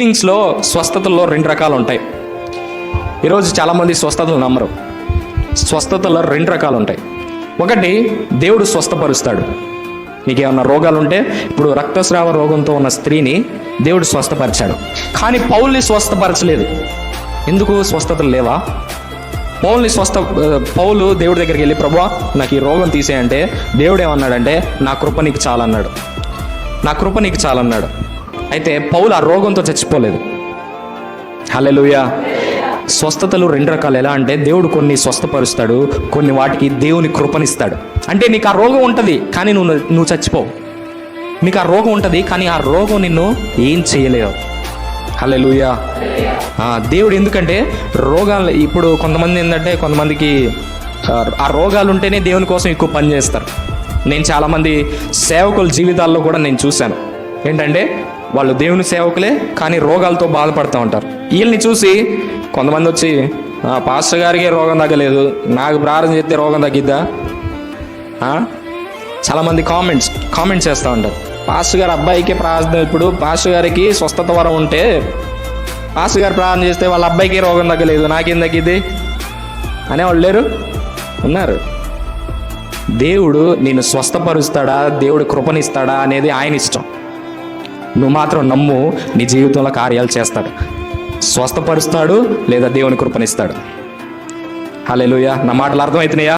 హీలింగ్స్లో స్వస్థతల్లో రెండు రకాలు ఉంటాయి. ఈరోజు చాలామంది స్వస్థతలు నమ్మరు. స్వస్థతల్లో రెండు రకాలు ఉంటాయి. ఒకటి, దేవుడు స్వస్థపరుస్తాడు. మీకు ఏమన్నా రోగాలు ఉంటే, ఇప్పుడు రక్తస్రావ రోగంతో ఉన్న స్త్రీని దేవుడు స్వస్థపరిచాడు, కానీ పౌల్ని స్వస్థపరచలేదు. ఎందుకు? స్వస్థతలు లేవా? పౌలు దేవుడి దగ్గరికి వెళ్ళి, ప్రభువా నాకు ఈ రోగం తీసేయంటే దేవుడు ఏమన్నాడంటే, నా కృప నీకు చాలన్నాడు. నా కృప నీకు చాలన్నాడు. అయితే పౌలు ఆ రోగంతో చచ్చిపోలేదు. హల్లెలూయా. స్వస్థతలు రెండు రకాలు. ఎలా అంటే, దేవుడు కొన్ని స్వస్థపరుస్తాడు, కొన్ని వాటికి దేవుని కృపనిస్తాడు. అంటే నీకు ఆ రోగం ఉంటుంది, కానీ నువ్వు చచ్చిపోవు. నీకు ఆ రోగం ఉంటుంది, కానీ ఆ రోగం నిన్ను ఏం చేయలేవు. హల్లెలూయా. దేవుడు ఎందుకంటే రోగాలు, ఇప్పుడు కొంతమంది ఏంటంటే, కొంతమందికి ఆ రోగాలు ఉంటేనే దేవుని కోసం ఎక్కువ పని చేస్తారు. నేను చాలామంది సేవకుల జీవితాల్లో కూడా నేను చూశాను. ఏంటంటే, వాళ్ళు దేవుని సేవకులే, కానీ రోగాలతో బాధపడుతూ ఉంటారు. వీళ్ళని చూసి కొంతమంది వచ్చి, పాస్టర్ గారికి రోగం తగ్గలేదు, నాకు ప్రార్థన చేస్తే రోగం తగ్గిద్దా? చాలామంది కామెంట్స్ చేస్తూ ఉంటారు. పాస్టర్ గారు అబ్బాయికి ప్రార్థన, ఇప్పుడు పాస్టర్ గారికి స్వస్థత వరం ఉంటే పాస్టర్ గారు ప్రార్థన చేస్తే వాళ్ళ అబ్బాయికి రోగం తగ్గలేదు, నాకేం తగ్గిద్ది అనేవాళ్ళు లేరు? ఉన్నారు. దేవుడు నిన్ను స్వస్థపరుస్తాడా, దేవుడు కృపనిస్తాడా అనేది ఆయన ఇష్టం. నువ్వు మాత్రం నమ్ము, నీ జీవితంలో కార్యాలు చేస్తాడు. స్వస్థపరుస్తాడు, లేదా దేవుని కృపనిస్తాడు. హల్లెలూయా. నా మాటలు అర్థమవుతున్నాయా?